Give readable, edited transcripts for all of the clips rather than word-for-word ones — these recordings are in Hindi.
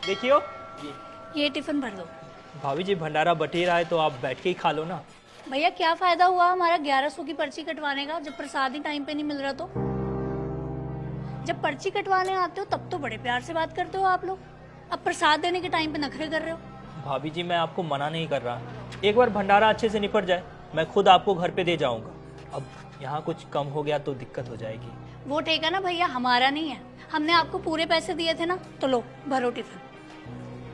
देखियो ये टिफिन भर दो। भाभी जी, भंडारा बटी रहा है तो आप बैठ के ही खा लो ना। भैया क्या फायदा हुआ हमारा 1100 की पर्ची कटवाने का जब प्रसाद ही टाइम पे नहीं मिल रहा तो। जब पर्ची कटवाने आते हो तब तो बड़े प्यार से बात करते हो आप लोग, अब प्रसाद देने के टाइम पे नखरे कर रहे हो। भाभी जी, मैं आपको मना नहीं कर रहा, एक बार भंडारा अच्छे से निपट जाए मैं खुद आपको घर पे दे जाऊंगा। अब यहाँ कुछ कम हो गया तो दिक्कत हो जाएगी। वो ठेका ना भैया हमारा नहीं है, हमने आपको पूरे पैसे दिए थे ना, तो लो भरो टिफिन।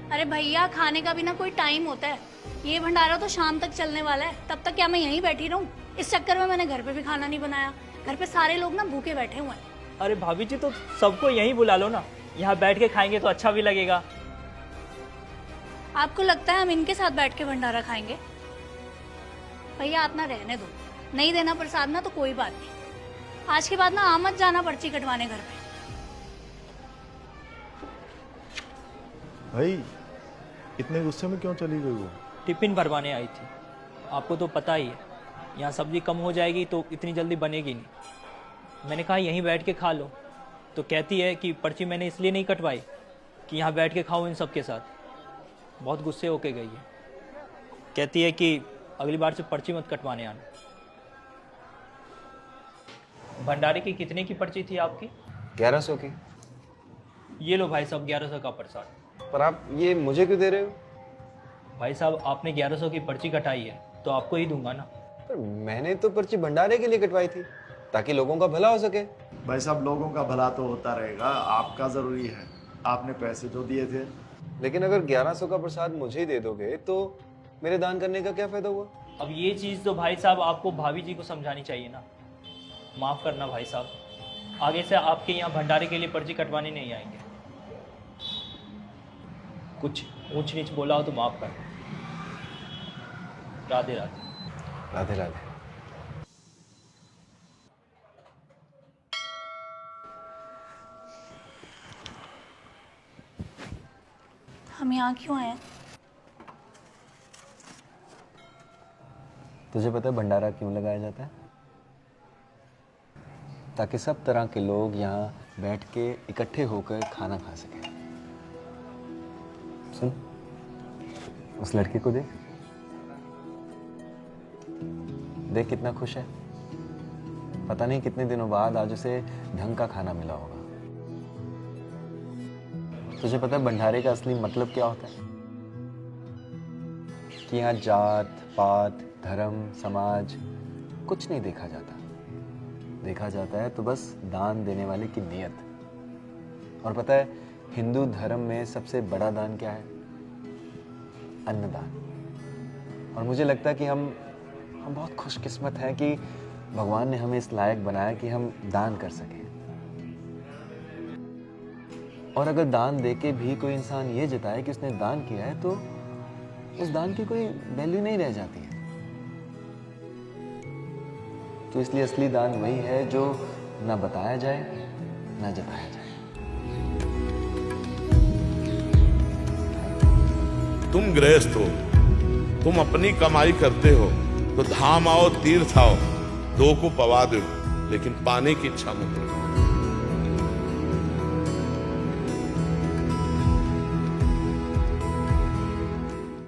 अरे भैया खाने का भी ना कोई टाइम होता है, ये भंडारा तो शाम तक चलने वाला है, तब तक क्या मैं यहीं बैठी रहूं? इस चक्कर में मैंने घर पे भी खाना नहीं बनाया, घर पे सारे लोग ना भूखे बैठे हुए हैं। अरे भाभी जी, तो सबको यहीं बुला लो ना, यहाँ बैठ के खाएंगे तो अच्छा भी लगेगा। आपको लगता है हम इनके साथ बैठ के भंडारा खाएंगे? भैया आप ना रहने दो, नहीं देना प्रसाद ना तो कोई बात नहीं, आज के बाद ना आ मत जाना पर्ची कटवाने घर पे। भाई इतने गुस्से में क्यों चली गई वो? टिफिन भरवाने आई थी, आपको तो पता ही है यहाँ सब्जी कम हो जाएगी तो इतनी जल्दी बनेगी नहीं। मैंने कहा यहीं बैठ के खा लो, तो कहती है कि पर्ची मैंने इसलिए नहीं कटवाई कि यहाँ बैठ के खाओ इन सब के साथ। बहुत गुस्से होके गई है, कहती है कि अगली बार से पर्ची मत कटवाने आना। भंडारे की कितने की पर्ची थी आपकी? 1100 की। ये लो भाई साहब 1100 का प्रसाद। पर आप ये मुझे क्यों दे रहे हो? भाई साहब आपने 1100 की पर्ची कटाई है तो आपको ही दूंगा ना। पर मैंने तो पर्ची भंडारे के लिए कटवाई थी ताकि लोगों का भला हो सके। भाई साहब लोगों का भला तो होता रहेगा, आपका जरूरी है, आपने पैसे जो दिए थे। लेकिन अगर 1100 का प्रसाद मुझे ही दे दोगे तो मेरे दान करने का क्या फायदा हुआ? अब ये चीज़ तो भाई साहब आपको भाभी जी को समझानी चाहिए ना। माफ़ करना भाई साहब, आगे से आपके यहाँ भंडारे के लिए पर्ची कटवाने नहीं आएंगे। कुछ ऊंच नीच बोला हो तो माफ़ कर। राधे राधे। राधे राधे। हम यहाँ क्यों आए? तुझे पता है भंडारा क्यों लगाया जाता है? ताकि सब तरह के लोग यहाँ बैठ के इकट्ठे होकर खाना खा सकें। सुन, उस लड़की को देख, देख कितना खुश है। पता नहीं कितने दिनों बाद आज उसे ढंग का खाना मिला होगा। तुझे पता है भंडारे का असली मतलब क्या होता है? कि यहाँ जात पात धर्म समाज कुछ नहीं देखा जाता, देखा जाता है तो बस दान देने वाले की नीयत। और पता है हिंदू धर्म में सबसे बड़ा दान क्या है? अन्नदान। और मुझे लगता है कि हम बहुत खुशकिस्मत हैं कि भगवान ने हमें इस लायक बनाया कि हम दान कर सकें। और अगर दान देके भी कोई इंसान ये जताए कि उसने दान किया है तो उस दान की कोई वैल्यू नहीं रह जाती है। तो इसलिए असली दान वही है जो ना बताया जाए ना जताया जाए। तुम गृहस्थ हो, तुम अपनी कमाई करते हो तो धाम आओ तीर्थ आओ, दो को पवा दो, लेकिन पाने की इच्छा मत रखो।